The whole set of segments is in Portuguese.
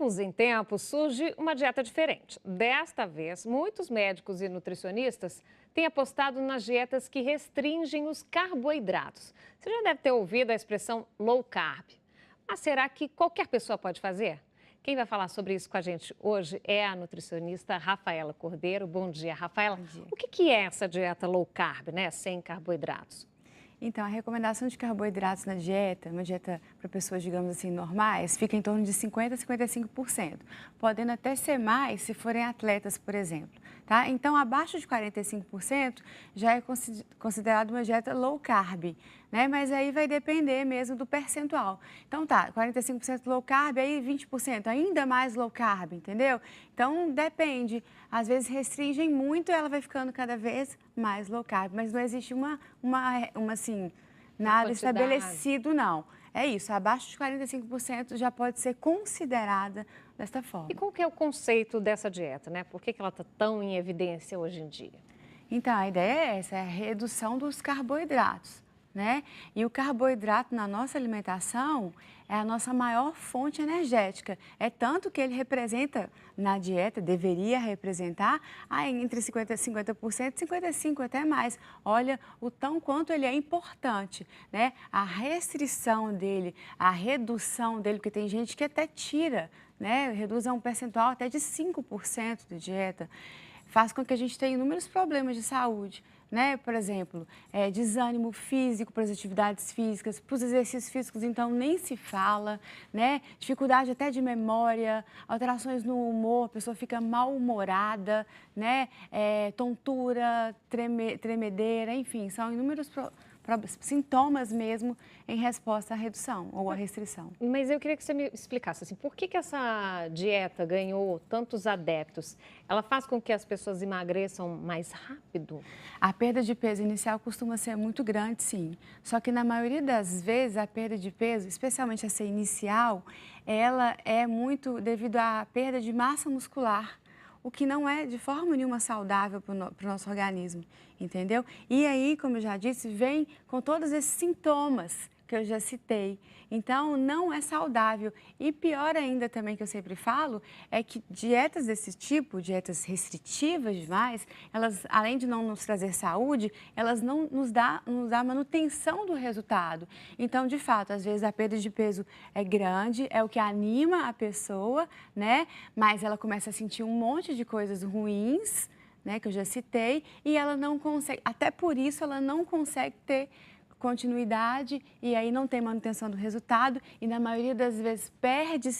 tempos em tempos surge uma dieta diferente. Desta vez, muitos médicos e nutricionistas têm apostado nas dietas que restringem os carboidratos. Você já deve ter ouvido a expressão low carb. Mas será que qualquer pessoa pode fazer? Quem vai falar sobre isso com a gente hoje é a nutricionista Rafaela Cordeiro. Bom dia, Rafaela. Bom dia. O que é essa dieta low carb, né? Sem carboidratos? Então, a recomendação de carboidratos na dieta, uma dieta para pessoas, digamos assim, normais, fica em torno de 50% a 55%, podendo até ser mais se forem atletas, por exemplo. Tá? Então, abaixo de 45% já é considerado uma dieta low carb, né? Mas aí vai depender mesmo do percentual. Então, tá, 45% low carb, aí 20% ainda mais low carb, entendeu? Então, depende. Às vezes restringem muito, ela vai ficando cada vez mais low carb, mas não existe assim, nada estabelecido, não. É isso, abaixo de 45% já pode ser considerada desta forma. E qual que é o conceito dessa dieta, né? Por que ela está tão em evidência hoje em dia? Então, a ideia é essa, é a redução dos carboidratos, né? E o carboidrato na nossa alimentação é a nossa maior fonte energética. É tanto que ele representa na dieta, deveria representar, entre 50% e 50%, 55% até mais. Olha o tão quanto ele é importante, né? A restrição dele, a redução dele, porque tem gente que até tira, né? Reduz a um percentual até de 5% de dieta. Faz com que a gente tenha inúmeros problemas de saúde, né? Por exemplo, desânimo físico para as atividades físicas, para os exercícios físicos, então nem se fala, né? Dificuldade até de memória, alterações no humor, a pessoa fica mal-humorada, né? Tontura, tremedeira, enfim, são inúmeros sintomas mesmo em resposta à redução ou à restrição. Mas eu queria que você me explicasse assim, por que essa dieta ganhou tantos adeptos? Ela faz com que as pessoas emagreçam mais rápido? A perda de peso inicial costuma ser muito grande, sim. Só que na maioria das vezes a perda de peso, especialmente essa inicial, ela é muito devido à perda de massa muscular, o que não é de forma nenhuma saudável para o nosso organismo, entendeu? E aí, como eu já disse, vem com todos esses sintomas que eu já citei. Então, não é saudável. E pior ainda também, que eu sempre falo, é que dietas desse tipo, dietas restritivas demais, elas, além de não nos trazer saúde, elas não nos dá manutenção do resultado. Então, de fato, às vezes a perda de peso é grande, é o que anima a pessoa, né? Mas ela começa a sentir um monte de coisas ruins, né, que eu já citei, e ela não consegue, até por isso ela não consegue ter continuidade e aí não tem manutenção do resultado e na maioria das vezes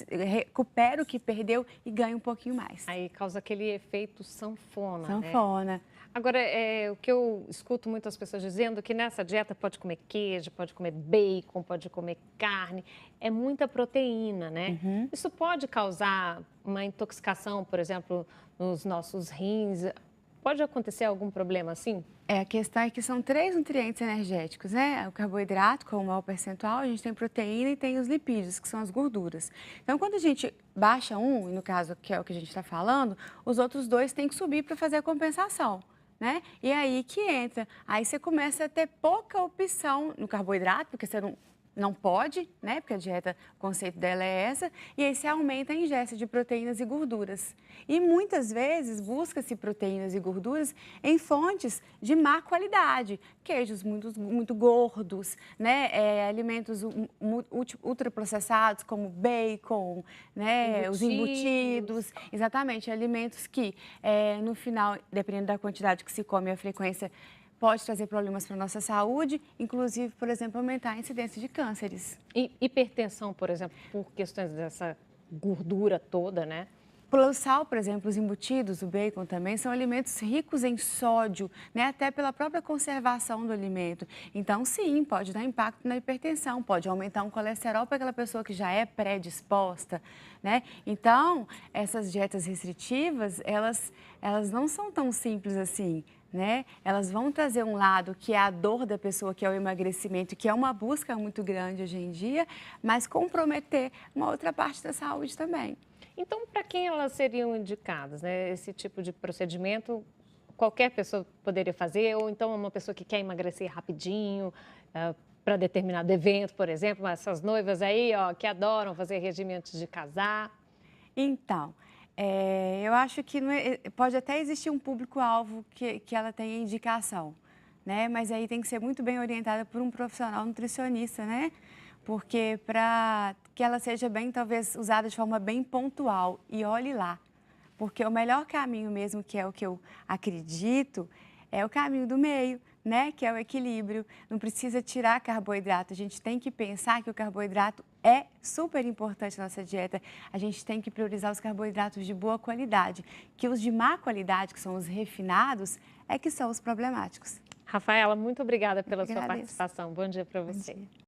recupera o que perdeu e ganha um pouquinho mais. Aí causa aquele efeito sanfona, Sanfona. né? Agora, o que eu escuto muitas pessoas dizendo que nessa dieta pode comer queijo, pode comer bacon, pode comer carne, é muita proteína, né? Uhum. Isso pode causar uma intoxicação, por exemplo, nos nossos rins. Pode acontecer algum problema assim? A questão é que são 3 nutrientes energéticos, né? O carboidrato, com o maior percentual, a gente tem proteína e tem os lipídios, que são as gorduras. Então, quando a gente baixa um, no caso, que é o que a gente está falando, os outros 2 têm que subir para fazer a compensação, né? E aí que entra. Aí você começa a ter pouca opção no carboidrato, porque você não pode, né? Porque a dieta, o conceito dela é essa, e aí você aumenta a ingesta de proteínas e gorduras. E muitas vezes busca-se proteínas e gorduras em fontes de má qualidade, queijos muito gordos, né? Alimentos ultraprocessados como bacon, né? Os embutidos, exatamente, alimentos que no final, dependendo da quantidade que se come e a frequência, pode trazer problemas para a nossa saúde, inclusive, por exemplo, aumentar a incidência de cânceres. E hipertensão, por exemplo, por questões dessa gordura toda, né? Pelo sal, por exemplo, os embutidos, o bacon também, são alimentos ricos em sódio, né? Até pela própria conservação do alimento. Então, sim, pode dar impacto na hipertensão, pode aumentar um colesterol para aquela pessoa que já é predisposta, né? Então, essas dietas restritivas, elas não são tão simples assim, né? Elas vão trazer um lado que é a dor da pessoa, que é o emagrecimento, que é uma busca muito grande hoje em dia, mas comprometer uma outra parte da saúde também. Então, para quem elas seriam indicadas, né? Esse tipo de procedimento, qualquer pessoa poderia fazer, ou então uma pessoa que quer emagrecer rapidinho, para determinado evento, por exemplo, essas noivas aí, ó, que adoram fazer regime antes de casar. Então, eu acho que pode até existir um público-alvo que ela tenha indicação, né? Mas aí tem que ser muito bem orientada por um profissional nutricionista, né? Porque para que ela seja bem, talvez, usada de forma bem pontual. E olhe lá, porque o melhor caminho mesmo, que é o que eu acredito, é o caminho do meio, né? Que é o equilíbrio. Não precisa tirar carboidrato. A gente tem que pensar que o carboidrato é super importante na nossa dieta. A gente tem que priorizar os carboidratos de boa qualidade, que os de má qualidade, que são os refinados, é que são os problemáticos. Rafaela, muito obrigada Eu pela que sua agradeço. participação. Bom dia para Bom você. dia.